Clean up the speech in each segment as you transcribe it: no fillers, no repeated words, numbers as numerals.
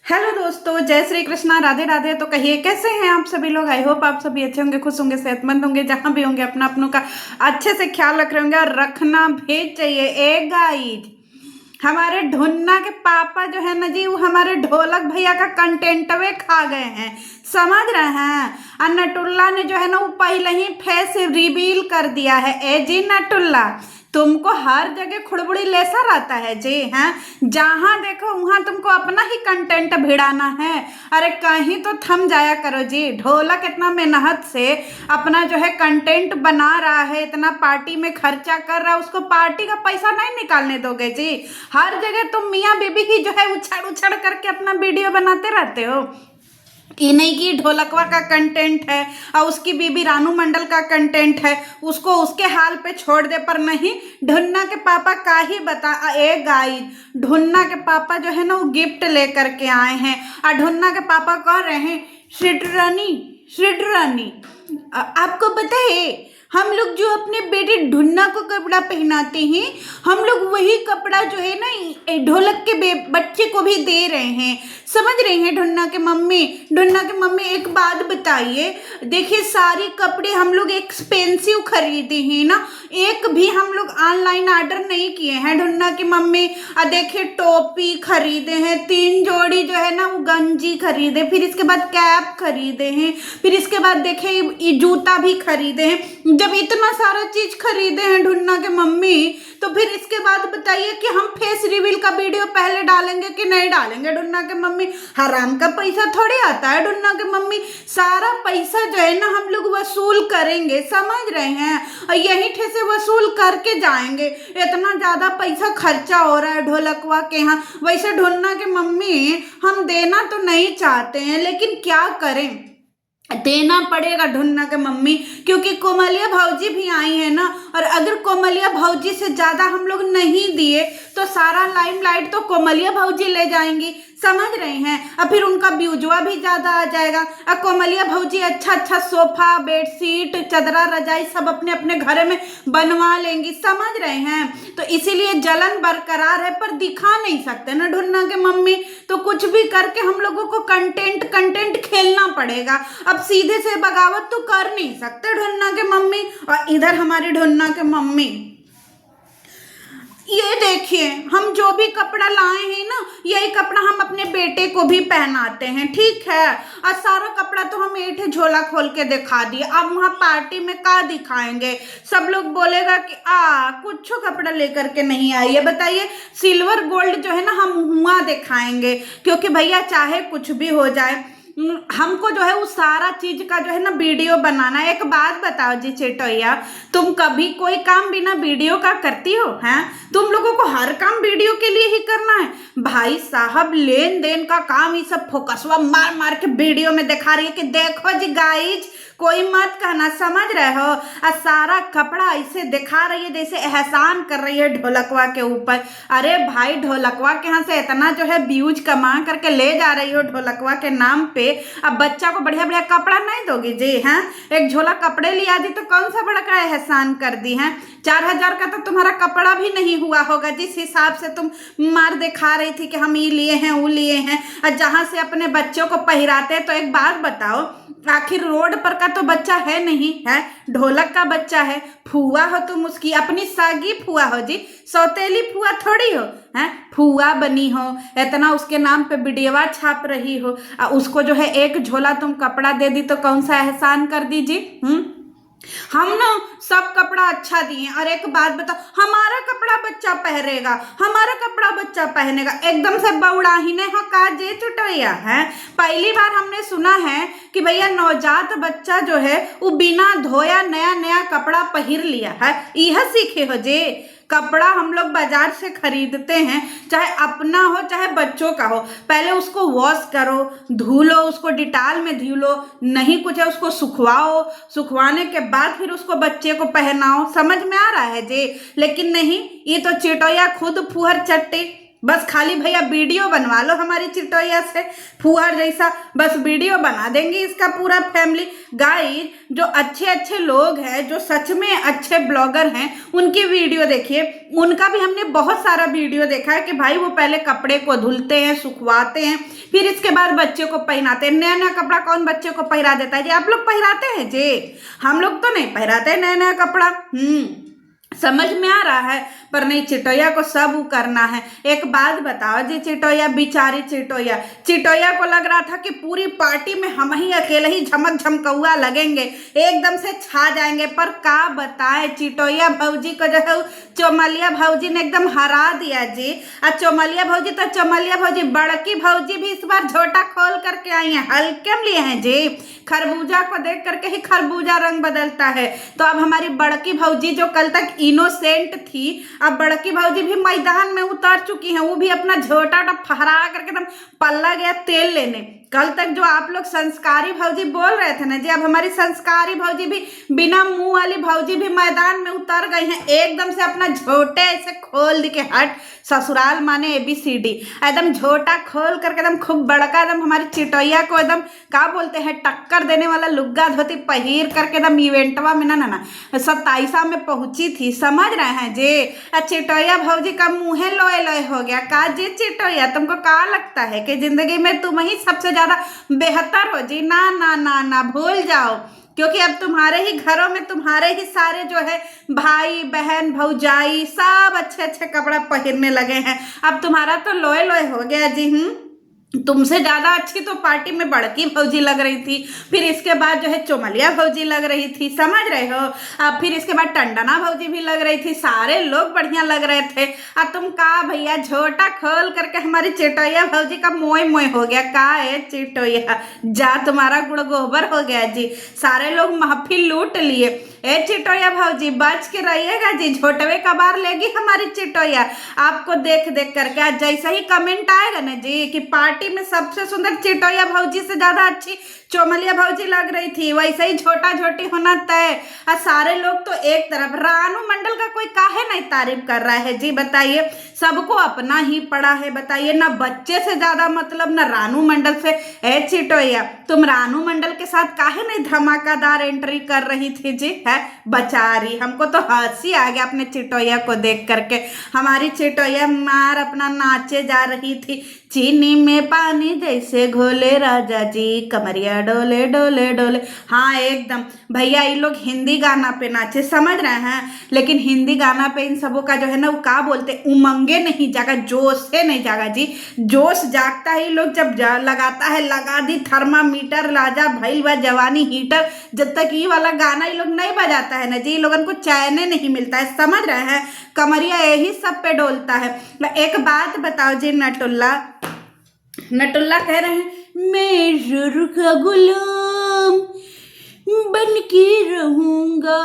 Hello दोस्तों, जय श्री कृष्णा, राधे राधे। तो कहिए कैसे हैं आप सभी लोग। आई होप आप सभी अच्छे होंगे, खुश होंगे, सेहतमंद होंगे, जहां भी होंगे अपना अपनों का अच्छे से ख्याल रख रहे होंगे और रखना भी चाहिए। ए गाइज, हमारे ढुन्ना के पापा जो है ना जी, वो हमारे ढोलक भैया का कंटेंट वे खा गए हैं, समझ रहे हैं। और नटुल्ला ने जो है ना वो पहले ही फेस रिवील कर दिया है। ए जी नटुल्ला, तुमको हर जगह खुड़बुड़ी लेसा रहता है जी, हैं। जहां देखो वहां तुमको अपना ही कंटेंट भिड़ाना है। अरे कहीं तो थम जाया करो जी। ढोलक इतना मेहनत से अपना जो है कंटेंट बना रहा है, इतना पार्टी में खर्चा कर रहा है, उसको पार्टी का पैसा नहीं निकालने दोगे जी। हर जगह तुम मियाँ बीबी ही जो है उछड़ उछड़ करके अपना वीडियो बनाते रहते हो। ये नहीं कि ढोलकवा का कंटेंट है और उसकी बीबी रानू मंडल का कंटेंट है, उसको उसके हाल पे छोड़ दे। पर नहीं, ढुन्ना के पापा का ही बता। ए गाइस, ढुन्ना के पापा जो है ना वो गिफ्ट लेकर के आए हैं और ढुन्ना के पापा कह रहे हैं श्रीडरानी श्रीडरानी। आपको पता है हम लोग जो अपने बेटे ढुन्ना को कपड़ा पहनाते हैं, हम लोग वही कपड़ा जो है ना ढोलक के बच्चे को भी दे रहे हैं, समझ रहे हैं। ढुन्ना के मम्मी एक बात बताइए। देखिए, सारी कपड़े हम लोग एक्सपेंसिव खरीदे हैं ना, एक भी हम लोग ऑनलाइन ऑर्डर नहीं किए हैं। ढुन्ना की मम्मी देखिए टोपी खरीदे हैं, 3 जोड़ी जो है ना वो गंजी खरीदे, फिर इसके बाद कैप खरीदे हैं, फिर इसके बाद देखिए जूता भी खरीदे हैं। जब इतना सारा चीज खरीदे हैं ढुन्ना के मम्मी, तो फिर इसके बाद बताइए कि हम फेस रिवील का वीडियो पहले डालेंगे कि नहीं डालेंगे। ढुन्ना के मम्मी, हराम का पैसा थोड़ी आता है। ढुन्ना के मम्मी, सारा पैसा जो है ना हम लोग वसूल करेंगे, समझ रहे हैं, और यही ठे से वसूल करके जाएंगे। इतना ज्यादा पैसा खर्चा हो रहा है ढोलकवा के यहाँ। वैसे ढुन्ना के मम्मी, हम देना तो नहीं चाहते हैं, लेकिन क्या करें, देना पड़ेगा ढुन्ना के मम्मी, क्योंकि कोमलिया भौजी भी आई है ना। और अगर कोमलिया भौजी से ज्यादा हम लोग नहीं दिए तो सारा लाइमलाइट तो कोमलिया भौजी ले जाएंगी, समझ रहे हैं। और फिर उनका व्यूजवा भी ज्यादा आ जाएगा। और कोमलिया भौजी अच्छा अच्छा सोफा, बेडशीट, चदरा, रजाई सब अपने अपने घर में बनवा लेंगी, समझ रहे हैं। तो इसीलिए जलन बरकरार है, पर दिखा नहीं सकते ना ढुन्ना के मम्मी। तो कुछ भी करके हम लोगों को कंटेंट खेलना पड़ेगा। अब सीधे से बगावत तो कर नहीं सकते ढुन्ना के मम्मी। और इधर हमारी ढुन्ना के मम्मी, ये देखिए, हम जो भी कपड़ा लाए हैं ना, यही कपड़ा हम अपने बेटे को भी पहनाते हैं, ठीक है। और सारा कपड़ा तो हम एक झोला खोल के दिखा दिए। अब वहाँ पार्टी में क्या दिखाएंगे, सब लोग बोलेगा कि कुछ कपड़ा लेकर के नहीं आई है। बताइए, सिल्वर गोल्ड जो है ना हम हुआ दिखाएंगे, क्योंकि भैया चाहे कुछ भी हो जाए, हमको जो है वो सारा चीज का जो है ना वीडियो बनाना है। एक बात बताओ जी चेटोया, तुम कभी कोई काम बिना वीडियो का करती हो? हैं, तुम लोगों को हर काम वीडियो के लिए ही करना है। भाई साहब, लेन देन का काम ये सब फोकसवा मार मार के वीडियो में दिखा रही है कि देखो जी गाइज, कोई मत कहना, समझ रहे हो। और सारा कपड़ा ऐसे दिखा रही है जैसे एहसान कर रही है ढोलकवा के ऊपर। अरे भाई, ढोलकवा के यहाँ से इतना जो है व्यूज कमा करके ले जा रही हो ढोलकवा के नाम पे, अब बच्चा को बढ़िया बढ़िया कपड़ा नहीं दोगी जी? हैं, एक झोला कपड़े लिया दी तो कौन सा बड़ा का एहसान कर दी है। 4000 का तो तुम्हारा कपड़ा भी नहीं हुआ होगा जिस हिसाब से तुम मार दिखा रही थी कि हम ये लिए हैं वो लिए हैं, और जहां से अपने बच्चों को पहिराते हैं। तो एक बात बताओ, आखिर रोड पर का तो बच्चा है नहीं, है ढोलक का बच्चा है। फुआ हो तुम उसकी, अपनी सागी फुआ हो जी, सौतेली फुआ थोड़ी हो। हैं, फुआ बनी हो, इतना उसके नाम पे वीडियोवा छाप रही हो, और उसको जो है एक झोला तुम कपड़ा दे दी तो कौन सा एहसान कर दीजिए। हम ना सब कपड़ा अच्छा दिए। और एक बात बताओ, हमारा कपड़ा बच्चा पहनेगा, हमारा कपड़ा बच्चा पहनेगा, एकदम से बौड़ा ही नहीं हो का जे चुटैया है। पहली बार हमने सुना है कि भैया नवजात बच्चा जो है वो बिना धोया नया नया कपड़ा पहन लिया है। यह सीखे हो जे, कपड़ा हम लोग बाजार से खरीदते हैं, चाहे अपना हो चाहे बच्चों का हो, पहले उसको वॉश करो, धो लो, उसको डिटॉल में धो लो, नहीं कुछ है उसको सुखवाओ, सुखवाने के बाद फिर उसको बच्चे को पहनाओ। समझ में आ रहा है जी? लेकिन नहीं, ये तो चिटोया खुद फुहर चट्टी, बस खाली भैया वीडियो बनवा लो हमारी चिटोया से, फुहार जैसा बस वीडियो बना देंगे इसका पूरा फैमिली। गाइस जो अच्छे अच्छे लोग हैं, जो सच में अच्छे ब्लॉगर हैं, उनकी वीडियो देखिए। उनका भी हमने बहुत सारा वीडियो देखा है कि भाई वो पहले कपड़े को धुलते हैं, सुखवाते हैं, फिर इसके बाद बच्चे को पहनाते हैं। नया नया कपड़ा कौन बच्चे को पहना देता है जी? आप लोग पहनाते हैं जी? हम लोग तो नहीं पहनाते नया नया कपड़ा। समझ में आ रहा है? पर नहीं, चिटोया को सब करना है। एक बात बताओ जी, चिटोया बेचारी चिटोया को लग रहा था कि पूरी पार्टी में हम ही अकेले ही झमक झमकौआ लगेंगे, एकदम से छा जाएंगे। पर का बताए, चिटोया भौजी को जो है चोमलिया भौजी ने एकदम हरा दिया जी। और चोमलिया भौजी बड़की भौजी भी इस बार झोटा खोल करके आई है। हल्के में लिए हैं जी, खरबूजा को देख करके ही खरबूजा रंग बदलता है। तो अब हमारी बड़की भौजी जो कल तक इनोसेंट थी, अब बड़की भौजी भी मैदान में उतर चुकी हैं। वो भी अपना झोटा फहरा करके एकदम पल्ला गया तेल लेने। कल तक जो आप लोग संस्कारी भौजी बोल रहे थे ना जी, अब हमारी संस्कारी भौजी भी, बिना मुंह वाली भौजी भी मैदान में उतर गई हैं। एकदम से अपना झोटे ऐसे खोल दी के हट ससुराल माने ABCD, एकदम झोटा खोल करके एकदम खूब बड़का एकदम हमारी चिटोया को एकदम का बोलते हैं टक्कर देने वाला लुग्गा धोती पहिर करके एकदम इवेंटवा में ना 27 में पहुंची थी। समझ रहे हैं जी? चिटोया भौजी का मुँहे लोए लोए हो गया। का जी चिटोया, तुमको का लगता है कि जिंदगी में तुम ही सबसे ज्यादा बेहतर हो जी? ना ना ना ना, भूल जाओ। क्योंकि अब तुम्हारे ही घरों में तुम्हारे ही सारे जो है भाई बहन भौजाई सब अच्छे अच्छे कपड़ा पहनने लगे हैं। अब तुम्हारा तो लोए लोए हो गया जी। तुमसे ज्यादा अच्छी तो पार्टी में बड़की भौजी लग रही थी, फिर इसके बाद जो है चोमलिया भौजी लग रही थी। समझ रहे हो? अब फिर इसके बाद टंडना भौजी भी लग रही थी। सारे लोग बढ़िया लग रहे थे। अब तुम का भैया झोटा खोल करके हमारी चिटोया भौजी का मोय मोय हो गया। का है चिटोया, जा तुम्हारा गुड़ गोबर हो गया जी। सारे लोग महफिल लूट लिए। ए चिटोया भौजी बच के रहिएगा जी, झोटवे कबार लेगी हमारी चिटोया आपको देख देख करके। आज जैसा ही कमेंट आएगा ना जी कि पार्टी में सबसे सुंदर चिटोया भौजी से ज्यादा अच्छी चोमलिया भौजी लग रही थी, वैसे ही छोटा छोटी होना तय। और सारे लोग तो एक तरफ, रानू मंडल का कोई काहे नहीं तारीफ कर रहा है जी? बताइए, सबको अपना ही पड़ा है। बताइए, ना बच्चे से ज्यादा मतलब ना रानू मंडल से। ए चिटोया, तुम रानू मंडल के साथ काहे नहीं धमाकादार एंट्री कर रही थी जी? है बचारी, हमको तो हंसी आ गया अपने चिटोया को देख करके। हमारी चिटोया मार अपना नाचे जा रही थी, चीनी में पानी जैसे घोले राजा जी, कमरिया डोले डोले डोले। हाँ एकदम भैया, ये लोग हिंदी गाना पे नाचे, समझ रहे हैं? लेकिन हिंदी गाना पे इन सबों का जो है ना वो का बोलते, उमंगे नहीं जागा, जोश से नहीं जागा जी। जोश जागता ही लोग जब लगाता है, लगा दी थर्मामीटर राजा भइल बा जवानी हीटर। जब तक ये वाला गाना ये लोग नहीं बजाता है ना जी, लोगन को चैन नहीं मिलता है। समझ रहे हैं? कमरिया यही सब पे डोलता है। एक बात बताओ जी, नटुल्ला कह रहे हैं मैं जुर्र का गुलाम बन के रहूंगा,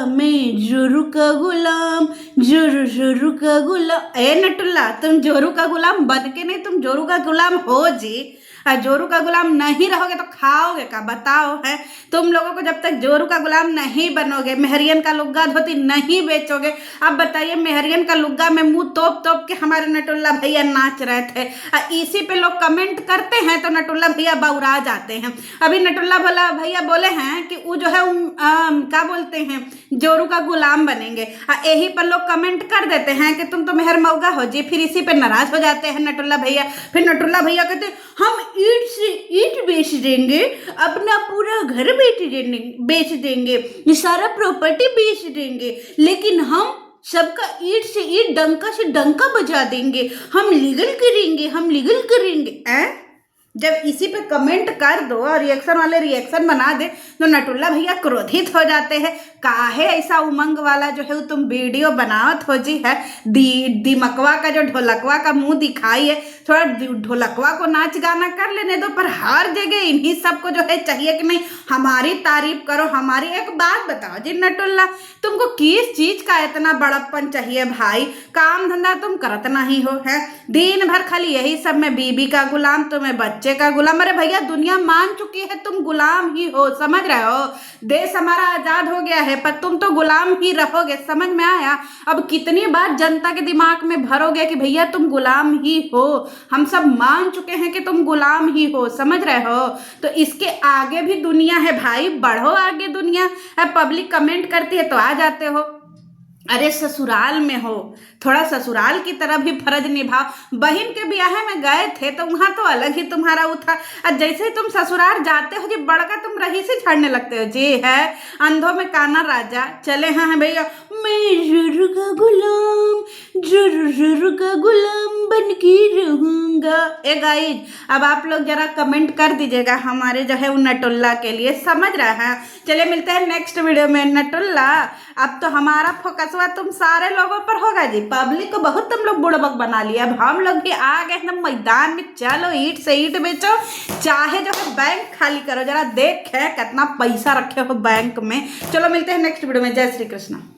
मैं जोरू का गुलाम, जोरू का गुलाम। ए नटुल्ला, तुम जोरू का गुलाम बन के नहीं, तुम जोरू का गुलाम हो जी। जोरू का गुलाम नहीं रहोगे तो खाओगे का? बताओ। है तुम लोगों को जब तक जोरू का गुलाम नहीं बनोगे, मेहरियन का लुग्गा धोती नहीं बेचोगे। अब बताइए, मेहरियन का लुग्गा में मुंह तोप तोप के हमारे नटुल्ला भैया नाच रहे थे। इसी पे लोग कमेंट करते हैं तो नटुल्ला भैया बौरा जाते हैं। अभी नटुल्ला भैया बोले हैं कि वो जो है क्या बोलते हैं, जोरू का गुलाम बनेंगे। यही पर लोग कमेंट कर देते हैं कि तुम तो मेहर मौगा हो जी। फिर इसी पे नाराज हो जाते हैं नटुल्ला भैया। फिर नटुल्ला भैया कहते हैं हम ईट से ईट बेच देंगे, अपना पूरा घर बेच देंगे, सारा प्रॉपर्टी बेच देंगे, लेकिन हम सबका ईट से ईट डंका से डंका बजा देंगे, हम लीगल करेंगे। जब इसी पे कमेंट कर दो और रिएक्शन वाले रिएक्शन बना दे तो नटुल्ला भैया क्रोधित हो जाते हैं। काहे ऐसा उमंग वाला जो है तुम वीडियो बनावत हो जी? है दिमकवा का जो ढोलकवा का मुंह दिखाई है, थोड़ा ढोलकवा को नाच गाना कर लेने दो, पर हर जगह इन्हीं सबको जो है चाहिए कि नहीं हमारी तारीफ करो हमारी। एक बात बताओ जी नटुल्ला, तुमको किस चीज का इतना बड़प्पन चाहिए भाई? काम धंधा तुम करत नहीं हो, है दिन भर खाली यही सब में बीबी का गुलाम, तुम्हें बच्चे का गुलाम। अरे भैया दुनिया मान चुकी है तुम गुलाम ही हो, समझ रहे हो? देश हमारा आजाद हो गया है पर तुम तो गुलाम ही रहोगे, समझ में आया? अब कितनी बार जनता के दिमाग में भरोगे कि भैया तुम गुलाम ही हो? हम सब मान चुके हैं कि तुम गुलाम ही हो, समझ रहे हो? तो इसके आगे भी दुनिया है भाई, बढ़ो आगे दुनिया। पब्लिक कमेंट करती है तो आ जाते हो। अरे ससुराल में हो, थोड़ा ससुराल की तरह भी फर्ज निभाओ। बहन के ब्याह में गए थे तो वहां तो अलग ही तुम्हारा वो था, और जैसे ही तुम ससुराल जाते हो जी बड़का तुम रही से झाड़ने लगते हो जी। है अंधों में काना राजा चले हैं भैया, मैं जुर्र का गुलाम, जुर्र का गुलाम बन के रहूंगा। ए गाइज अब आप लोग जरा कमेंट कर दीजिएगा हमारे जो है वो नटुल्ला के लिए, समझ रहे हैं? चलिए मिलते हैं नेक्स्ट वीडियो में। नटुल्ला अब तो हमारा फोकसवा तुम सारे लोगों पर होगा जी, पब्लिक को बहुत तुम लोग बुड़बक बना लिया। अब हम लोग भी आ गए एकदम मैदान में, चलो ईंट से ईंट बेचो, चाहे जो है बैंक खाली करो, जरा देखे कितना पैसा रखे हो बैंक में। चलो मिलते हैं नेक्स्ट वीडियो में। जय श्री कृष्ण।